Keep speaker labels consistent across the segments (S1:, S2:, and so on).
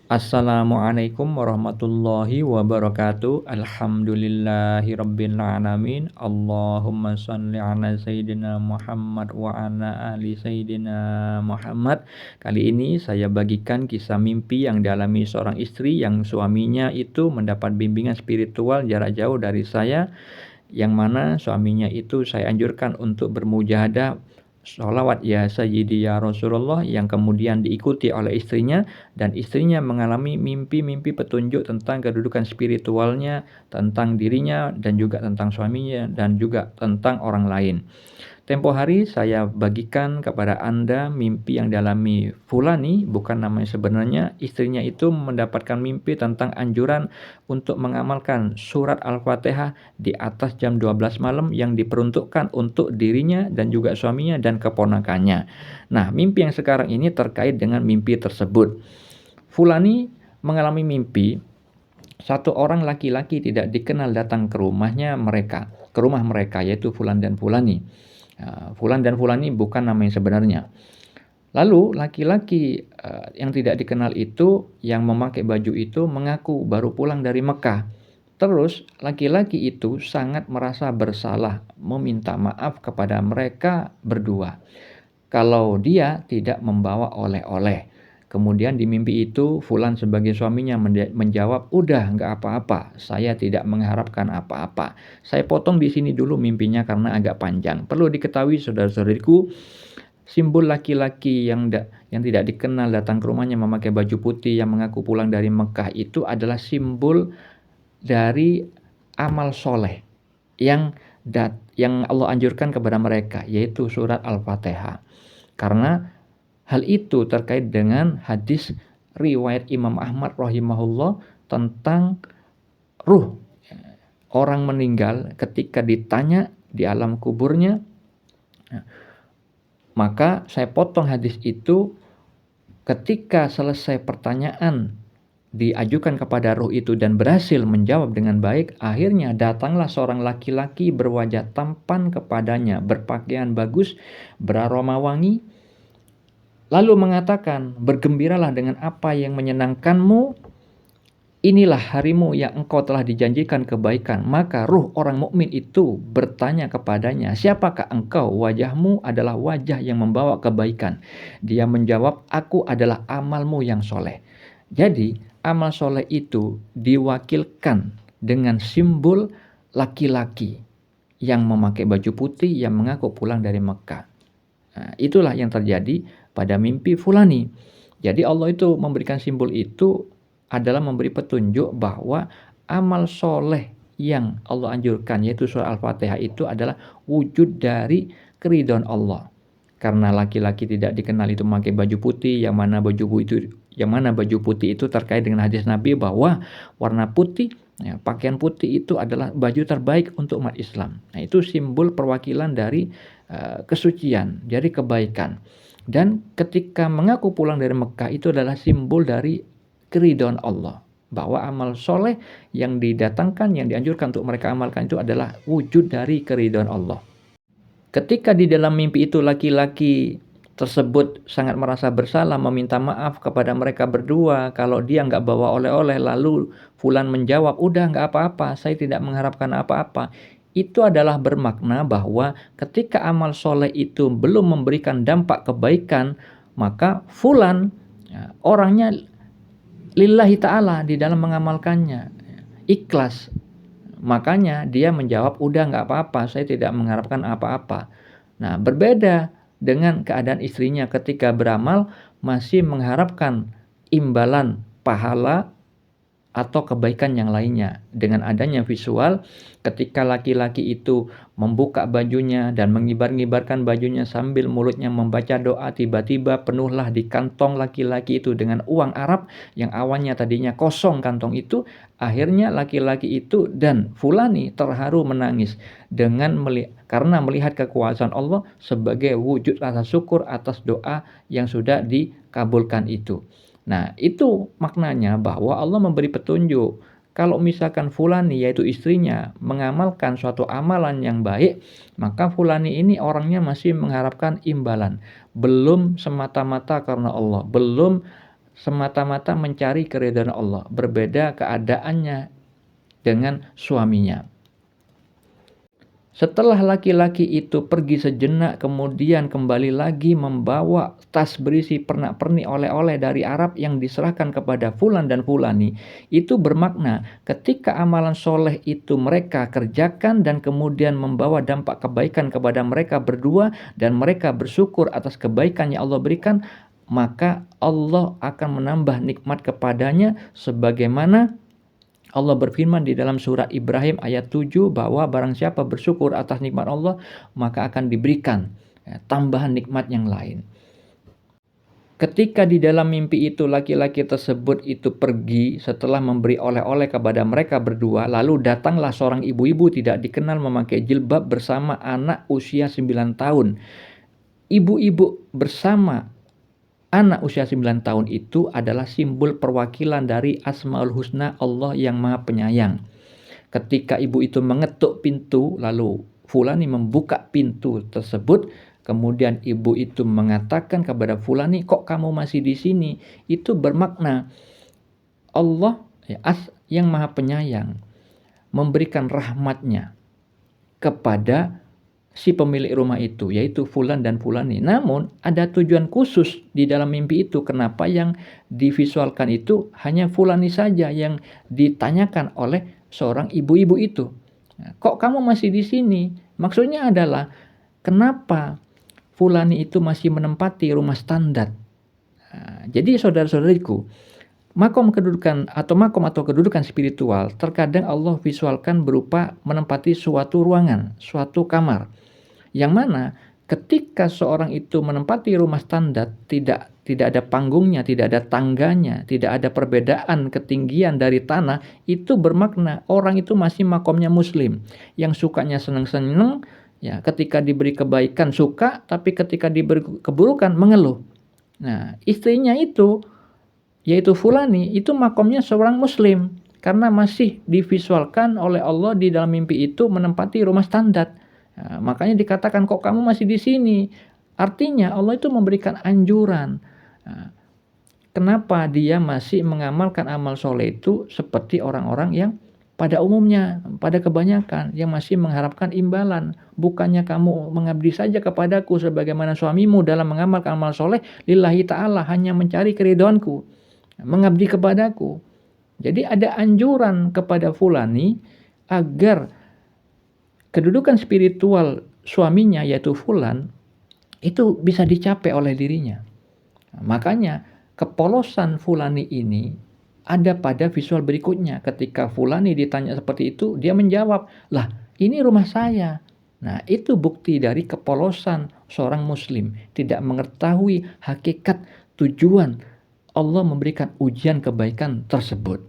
S1: Assalamualaikum warahmatullahi wabarakatuh. Alhamdulillahirabbil alamin. Allahumma shalli ala sayyidina Muhammad wa ala ali sayyidina Muhammad. Kali ini saya bagikan kisah mimpi yang dialami seorang istri yang suaminya itu mendapat bimbingan spiritual jarak jauh dari saya, yang mana suaminya itu saya anjurkan untuk bermujahadah sholawat ya Sayyidi ya Rasulullah, yang kemudian diikuti oleh istrinya, dan istrinya mengalami mimpi-mimpi petunjuk tentang kedudukan spiritualnya, tentang dirinya dan juga tentang suaminya dan juga tentang orang lain. Tempo hari saya bagikan kepada Anda mimpi yang dialami Fulani, bukan namanya sebenarnya. Istrinya itu mendapatkan mimpi tentang anjuran untuk mengamalkan surat Al-Fatihah di atas jam 12 malam yang diperuntukkan untuk dirinya dan juga suaminya dan keponakannya. Nah, mimpi yang sekarang ini terkait dengan mimpi tersebut. Fulani mengalami mimpi satu orang laki-laki tidak dikenal datang ke rumah mereka, yaitu Fulan dan Fulani. Fulan dan Fulani bukan nama yang sebenarnya. Lalu laki-laki yang tidak dikenal itu, yang memakai baju itu, mengaku baru pulang dari Mekah. Terus laki-laki itu sangat merasa bersalah, meminta maaf kepada mereka berdua kalau dia tidak membawa oleh-oleh. Kemudian di mimpi itu Fulan sebagai suaminya menjawab, "Udah, nggak apa-apa, saya tidak mengharapkan apa-apa." Saya potong di sini dulu mimpinya karena agak panjang. Perlu diketahui saudara-saudariku, simbol laki-laki yang tidak dikenal datang ke rumahnya memakai baju putih yang mengaku pulang dari Mekah itu adalah simbol dari amal soleh yang Allah anjurkan kepada mereka, yaitu surat Al-Fatihah. Karena hal itu terkait dengan hadis riwayat Imam Ahmad rahimahullah tentang ruh orang meninggal ketika ditanya di alam kuburnya. Maka saya potong hadis itu, ketika selesai pertanyaan diajukan kepada ruh itu dan berhasil menjawab dengan baik, akhirnya datanglah seorang laki-laki berwajah tampan kepadanya, berpakaian bagus, beraroma wangi, lalu mengatakan, "Bergembiralah dengan apa yang menyenangkanmu. Inilah harimu yang engkau telah dijanjikan kebaikan." Maka ruh orang mukmin itu bertanya kepadanya, "Siapakah engkau?" "Wajahmu adalah wajah yang membawa kebaikan." Dia menjawab, "Aku adalah amalmu yang soleh." Jadi amal soleh itu diwakilkan dengan simbol laki-laki yang memakai baju putih yang mengaku pulang dari Mekah. Nah, itulah yang terjadi pada mimpi Fulani. Jadi Allah itu memberikan simbol itu adalah memberi petunjuk bahwa amal soleh yang Allah anjurkan, yaitu surah Al-Fatihah, itu adalah wujud dari keridhaan Allah. Karena laki-laki tidak dikenal itu memakai baju putih, yang mana baju putih itu terkait dengan hadis Nabi bahwa warna putih, ya, pakaian putih itu adalah baju terbaik untuk umat Islam. Nah, itu simbol perwakilan dari kesucian, dari kebaikan. Dan ketika mengaku pulang dari Mekah itu adalah simbol dari keridhaan Allah, bahwa amal soleh yang didatangkan, yang dianjurkan untuk mereka amalkan itu adalah wujud dari keridhaan Allah. Ketika di dalam mimpi itu laki-laki tersebut sangat merasa bersalah, meminta maaf kepada mereka berdua kalau dia nggak bawa oleh-oleh, lalu Fulan menjawab, "Udah, nggak apa-apa, saya tidak mengharapkan apa-apa." Itu adalah bermakna bahwa ketika amal soleh itu belum memberikan dampak kebaikan, maka Fulan, ya, orangnya lillahi ta'ala di dalam mengamalkannya, ikhlas. Makanya dia menjawab, "Udah, nggak apa-apa, saya tidak mengharapkan apa-apa." Nah, berbeda dengan keadaan istrinya ketika beramal masih mengharapkan imbalan pahala atau kebaikan yang lainnya. Dengan adanya visual, ketika laki-laki itu membuka bajunya dan mengibar-ngibarkan bajunya sambil mulutnya membaca doa, tiba-tiba penuhlah di kantong laki-laki itu dengan uang Arab yang awalnya tadinya kosong kantong itu. Akhirnya laki-laki itu dan Fulani terharu menangis karena melihat kekuasaan Allah sebagai wujud rasa syukur atas doa yang sudah dikabulkan itu. Nah, itu maknanya bahwa Allah memberi petunjuk. Kalau misalkan Fulani, yaitu istrinya, mengamalkan suatu amalan yang baik, maka Fulani ini orangnya masih mengharapkan imbalan. Belum semata-mata karena Allah. Belum semata-mata mencari keridhaan Allah, berbeda keadaannya dengan suaminya. Setelah laki-laki itu pergi sejenak, kemudian kembali lagi membawa tas berisi pernak-pernik oleh-oleh dari Arab yang diserahkan kepada fulan dan fulani, itu bermakna ketika amalan soleh itu mereka kerjakan dan kemudian membawa dampak kebaikan kepada mereka berdua dan mereka bersyukur atas kebaikan yang Allah berikan, maka Allah akan menambah nikmat kepadanya sebagaimana Allah berfirman di dalam surat Ibrahim ayat 7 bahwa barang siapa bersyukur atas nikmat Allah maka akan diberikan tambahan nikmat yang lain. Ketika di dalam mimpi itu laki-laki tersebut itu pergi setelah memberi oleh-oleh kepada mereka berdua, lalu datanglah seorang ibu-ibu tidak dikenal memakai jilbab bersama anak usia 9 tahun. Ibu-ibu bersama anak usia 9 tahun itu adalah simbol perwakilan dari Asmaul Husna Allah yang Maha Penyayang. Ketika ibu itu mengetuk pintu, lalu fulani membuka pintu tersebut, kemudian ibu itu mengatakan kepada fulani, kok kamu masih di sini? Itu bermakna Allah yang Maha Penyayang memberikan rahmatnya kepada si pemilik rumah itu, yaitu fulan dan fulani. Namun ada tujuan khusus di dalam mimpi itu. Kenapa yang divisualkan itu hanya fulani saja yang ditanyakan oleh seorang ibu-ibu itu. Kok kamu masih di sini? Maksudnya adalah kenapa fulani itu masih menempati rumah standar. Jadi saudara-saudariku, makom atau kedudukan spiritual terkadang Allah visualkan berupa menempati suatu ruangan, suatu kamar. Yang mana ketika seorang itu menempati rumah standar, tidak ada panggungnya, tidak ada tangganya, tidak ada perbedaan ketinggian dari tanah, itu bermakna orang itu masih makomnya muslim, yang sukanya senang-senang, ya ketika diberi kebaikan suka, tapi ketika diberi keburukan mengeluh. Nah, istrinya itu yaitu fulani itu makomnya seorang muslim karena masih divisualkan oleh Allah di dalam mimpi itu menempati rumah standar. Nah, makanya dikatakan kok kamu masih di sini. Artinya Allah itu memberikan anjuran. Nah, kenapa dia masih mengamalkan amal soleh itu seperti orang-orang yang pada umumnya, pada kebanyakan yang masih mengharapkan imbalan. Bukannya kamu mengabdi saja kepadaku sebagaimana suamimu dalam mengamalkan amal soleh, lillahi ta'ala hanya mencari keridhaanku, mengabdi kepadaku. Jadi ada anjuran kepada fulani agar kedudukan spiritual suaminya yaitu fulan itu bisa dicapai oleh dirinya. Nah, makanya kepolosan fulani ini ada pada visual berikutnya. Ketika fulani ditanya seperti itu, dia menjawab, lah ini rumah saya. Nah itu bukti dari kepolosan seorang muslim, tidak mengetahui hakikat tujuan Allah memberikan ujian kebaikan tersebut.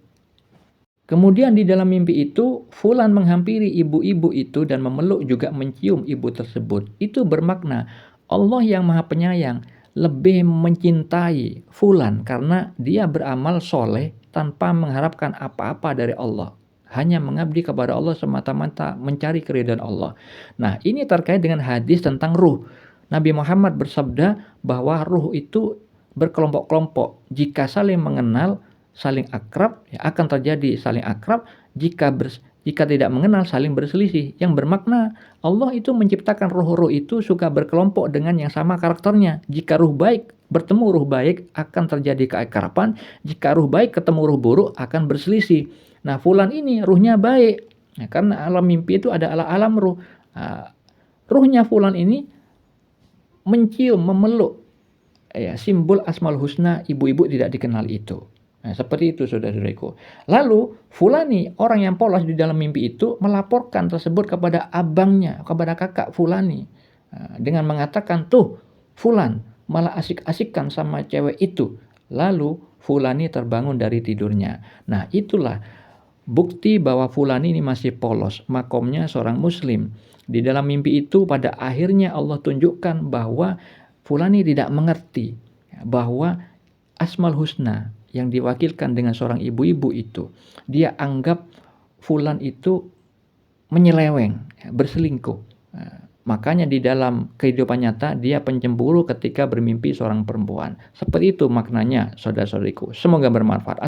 S1: Kemudian di dalam mimpi itu, fulan menghampiri ibu-ibu itu dan memeluk juga mencium ibu tersebut. Itu bermakna Allah yang Maha Penyayang lebih mencintai fulan karena dia beramal soleh tanpa mengharapkan apa-apa dari Allah. Hanya mengabdi kepada Allah semata-mata mencari keridhaan Allah. Nah ini terkait dengan hadis tentang ruh. Nabi Muhammad bersabda bahwa ruh itu berkelompok-kelompok. Jika saling mengenal, saling akrab, ya akan terjadi saling akrab. Jika tidak mengenal, saling berselisih. Yang bermakna Allah itu menciptakan ruh-ruh itu suka berkelompok dengan yang sama karakternya. Jika ruh baik bertemu ruh baik akan terjadi keakraban. Jika ruh baik ketemu ruh buruk akan berselisih. Nah fulan ini ruhnya baik. Nah, karena alam mimpi itu adalah alam ruh. Nah, ruhnya fulan ini mencium, memeluk ya, simbol Asmaul Husna ibu-ibu tidak dikenal itu. Nah, seperti itu saudara-saudariku. Lalu fulani, orang yang polos di dalam mimpi itu melaporkan tersebut kepada abangnya, kepada kakak fulani. Dengan mengatakan, tuh fulan malah asik-asikan sama cewek itu. Lalu fulani terbangun dari tidurnya. Nah itulah bukti bahwa fulani ini masih polos, makomnya seorang muslim. Di dalam mimpi itu pada akhirnya Allah tunjukkan bahwa fulani tidak mengerti bahwa Asmaul Husna yang diwakilkan dengan seorang ibu-ibu itu, dia anggap fulan itu menyeleweng, berselingkuh. makanya di dalam kehidupan nyata dia pencemburu ketika bermimpi seorang perempuan. Seperti itu maknanya saudara-saudariku, semoga bermanfaat.